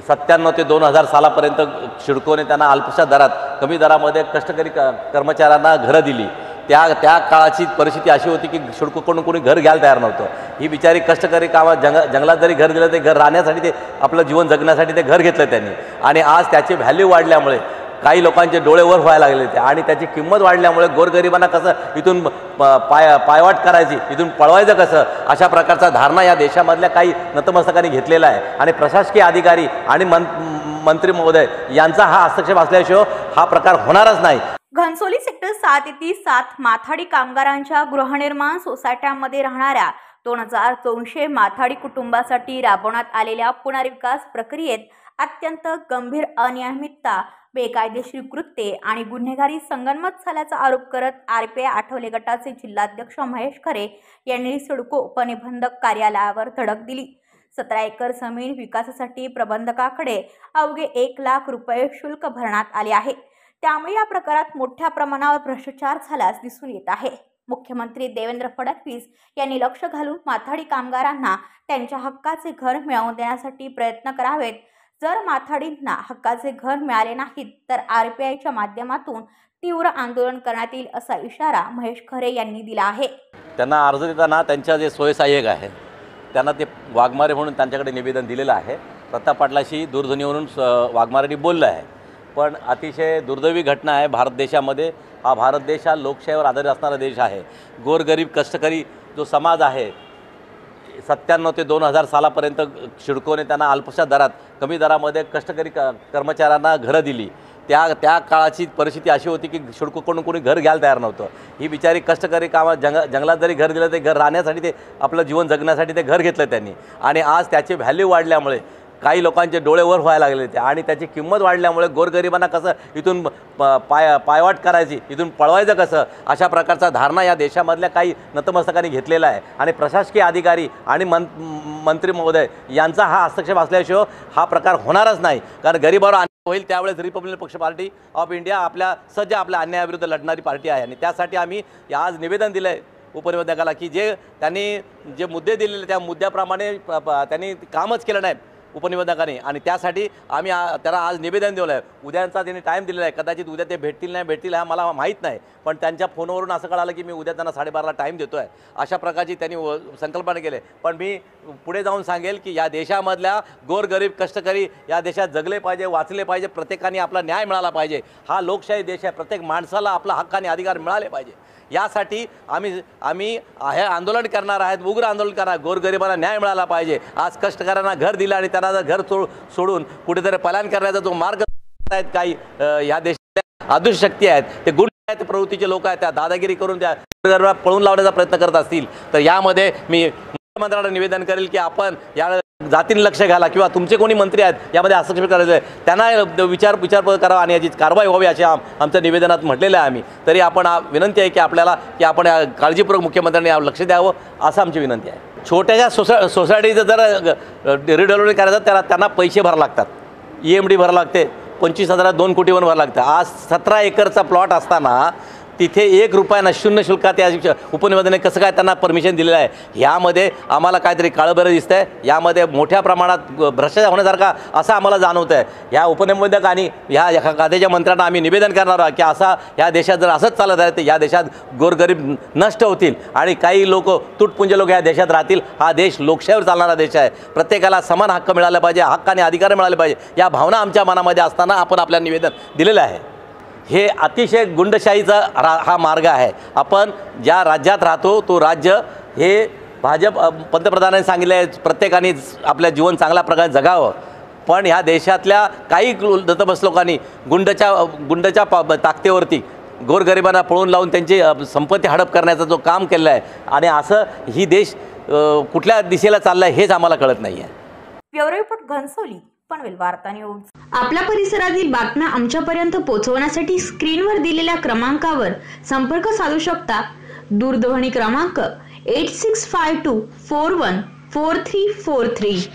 सत्त्याण्णव ते 2000 सालापर्यंत सिडकोने त्यांना अल्पशा दरात कमी दरामध्ये कष्टकरी कर्मचाऱ्यांना घरं दिली। त्या काळाची परिस्थिती अशी होती की सिडकोकडून कोणी घर घ्यायला तयार नव्हतं। ही बिचारी कष्टकरी कामा जंगलात जरी घर दिलं ते घर राहण्यासाठी ते आपलं जीवन जगण्यासाठी ते घर घेतलं त्यांनी। आणि आज त्याची व्हॅल्यू वाढल्यामुळे काही लोकांचे डोळे वर व्हायला लागले ते आणि त्याची किंमत वाढल्यामुळे गोरगरिबांना कसं इथून पायवाट करायची, इथून पळवायचं कसं, अशा प्रकारचा धारणा या देशामधल्या काही नतमस्तकांनी घेतलेला आहे। आणि प्रशासकीय अधिकारी आणि मंत्री महोदय यांचा हा हस्तक्षेप असल्याशिवाय हा प्रकार होणारच नाही। घनसोली सेक्टर 7 येथील 7 माथाडी कामगारांच्या गृहनिर्माण सोसायट्यांमध्ये राहणाऱ्या 2400 माथाडी कुटुंबासाठी राबवण्यात आलेल्या पुनर्विकास प्रक्रियेत अत्यंत गंभीर अनियमितता, बेकायदेशीर कृत्ये आणि गुन्हेगारी संगनमत झाल्याचा आरोप करत RPI आठवले गटाचे जिल्हाध्यक्ष महेश खरे यांनी सिडको उपनिबंधक कार्यालयावर धडक दिली। 17 एकर जमीन विकासासाठी प्रबंधकाकडे अवघे 1 लाख रुपये शुल्क भरण्यात आले आहे। त्यामुळे या प्रकारात मोठ्या प्रमाणावर भ्रष्टाचार झाल्यास दिसून येत आहे। मुख्यमंत्री देवेंद्र फडणवीस यांनी लक्ष घालून माथाडी कामगारांना त्यांच्या हक्काचे घर मिळवून देण्यासाठी प्रयत्न करावेत। जर माथाडींना हक्काचे घर मिळाले नाहीत तर RPIच्या माध्यमातून तीव्र आंदोलन करण्यात येईल असा इशारा महेश खरे यांनी दिला आहे। त्यांना अर्ज देताना त्यांच्या जे स्वयंसहाय्यक आहे त्यांना ते वाघमारे म्हणून त्यांच्याकडे निवेदन दिलेलं आहे। प्रताप पाटलाशी दूरध्वनीवरून वाघमारेंनी बोललं आहे। पण अतिशय दुर्दैवी घटना आहे भारत देशामध्ये। हा भारत देश हा लोकशाहीवर आधारित असणारा देश आहे। गोरगरीब कष्टकरी जो समाज आहे 97 ते 2000 सालापर्यंत सिडकोने त्यांना अल्पशा दरात कमी दरामध्ये कष्टकरी कर्मचाऱ्यांना घरं दिली। त्या काळाची परिस्थिती अशी होती की सिडकोकडून कोणी घर घ्यायला तयार नव्हतं। ही बिचारी कष्टकरी कामा जंगलात जरी घर दिलं ते घर राहण्यासाठी ते आपलं जीवन जगण्यासाठी ते घर घेतलं त्यांनी। आणि आज त्याची व्हॅल्यू वाढल्यामुळे काही लोकांचे डोळे वर व्हायला लागले ते आणि त्याची किंमत वाढल्यामुळे गोरगरिबांना कसं इथून पायवाट करायची, इथून पळवायचं कसं, अशा प्रकारचा धारणा या देशामधल्या काही नतमस्तकांनी घेतलेला आहे। आणि प्रशासकीय अधिकारी आणि मंत्री महोदय यांचा हा हस्तक्षेप असल्याशिवाय हा प्रकार होणारच नाही। कारण गरिबावर अन्याय होईल त्यावेळेस रिपब्लिकन पक्ष पार्टी ऑफ इंडिया आपल्या अन्यायाविरुद्ध लढणारी पार्टी आहे। आणि त्यासाठी आम्ही आज निवेदन दिलं आहे उपनिबंधकाला की त्यांनी जे मुद्दे दिलेले त्या मुद्द्याप्रमाणे त्यांनी कामच केलं नाही उपनिबंधकाने। आणि त्यासाठी आम्ही त्याला आज निवेदन दिलं आहे। उद्याचा त्यांनी टाईम दिलेला आहे। कदाचित उद्या ते भेटतील हा मला माहीत नाही, पण त्यांच्या फोनवरून असं कळालं की मी उद्या त्यांना 12:30ला टाईम देतो आहे। अशा प्रकारची त्यांनी संकल्पना केली। पण मी पुढे जाऊन सांगेल की या देशामधल्या गोरगरीब कष्टकरी या देशात जगले पाहिजे, वाचले पाहिजे, प्रत्येकाने आपला न्याय मिळाला पाहिजे। हा लोकशाही देश आहे। प्रत्येक माणसाला आपला हक्क आणि अधिकार मिळाले पाहिजे। यासाठी आम्ही हे आंदोलन करणार आहेत, उग्र आंदोलन करणार। गोरगरिबांना न्याय मिळाला पाहिजे। आज कष्टकऱ्यांना घर दिलं आणि त्यांना घर सोडून कुठेतरी पलायन करण्याचा जो मार्ग आहेत काही या देशात अदृश्य शक्ती आहेत, ते गुंड आहेत, प्रवृत्तीचे लोक आहेत, त्या दादागिरी करून त्या गोरगरिबांना पळून लावण्याचा प्रयत्न करत असतील तर यामध्ये मी मुख्यमंत्र्यांना निवेदन करेल की आपण या जातीने लक्ष घाला किंवा तुमचे कोणी मंत्री आहेत यामध्ये हस्तक्षेप करायचे त्यांना विचार करावा आणि याची कारवाई व्हावी असे आमच्या निवेदनात म्हटलेलं आहे। आम्ही तरी आपण विनंती आहे की आपण काळजीपूर्वक मुख्यमंत्र्यांनी लक्ष द्यावं असं आमची विनंती आहे। छोट्याशा सोसायटीचं जर रिडेव्हलपमेंट करायचं त्यांना पैसे भरावे लागतात, EMD भरावं लागते, 25,000 2 कोटीवर भरावं लागतं। आज 17 एकरचा प्लॉट असताना तिथे 1 रुपया शून्य शुल्कात या उपनिबंधकाने कसं काय त्यांना परमिशन दिलेलं आहे। यामध्ये आम्हाला काहीतरी काळबरं दिसतं आहे। यामध्ये मोठ्या प्रमाणात भ्रष्टाचार होण्यासारखा असं आम्हाला जाणवतं आहे। या उपनिबंधक आणि ह्या खात्याच्या मंत्र्यांना आम्ही निवेदन करणार आहोत की असा या देशात जर असंच चालत आहे तर या देशात गोरगरीब नष्ट होतील आणि काही लोक तुटपुंजे लोक या देशात राहतील। हा देश लोकशाहीवर चालणारा देश आहे। प्रत्येकाला समान हक्क मिळाला पाहिजे, हक्क आणि अधिकार मिळाले पाहिजे। या भावना आमच्या मनामध्ये असताना आपण आपल्या निवेदन दिलेलं आहे। हे अतिशय गुंडशाहीचा हा मार्ग आहे। आपण ज्या राज्यात राहतो तो राज्य हे भाजप पंतप्रधानांनी सांगितलं आहे प्रत्येकाने आपलं जीवन चांगल्या प्रकारे जगावं। पण ह्या देशातल्या काही नतमस्तक लोकांनी गुंडच्या ताकदीवरती गोरगरिबांना पळून लावून त्यांची संपत्ती हडप करण्याचा जो काम केलं आहे आणि असं ही देश कुठल्या दिशेला चालला आहे हेच आम्हाला कळत नाही आहे। ब्युरो रिपोर्ट घनसोली पनवेल वार्ता न्यूज। आपल्या परिसरातील बातम्या आमच्यापर्यंत पोहोचवण्यासाठी स्क्रीनवर दिलेल्या क्रमांकावर संपर्क साधू शकता। दूरध्वनी क्रमांक 8652414343।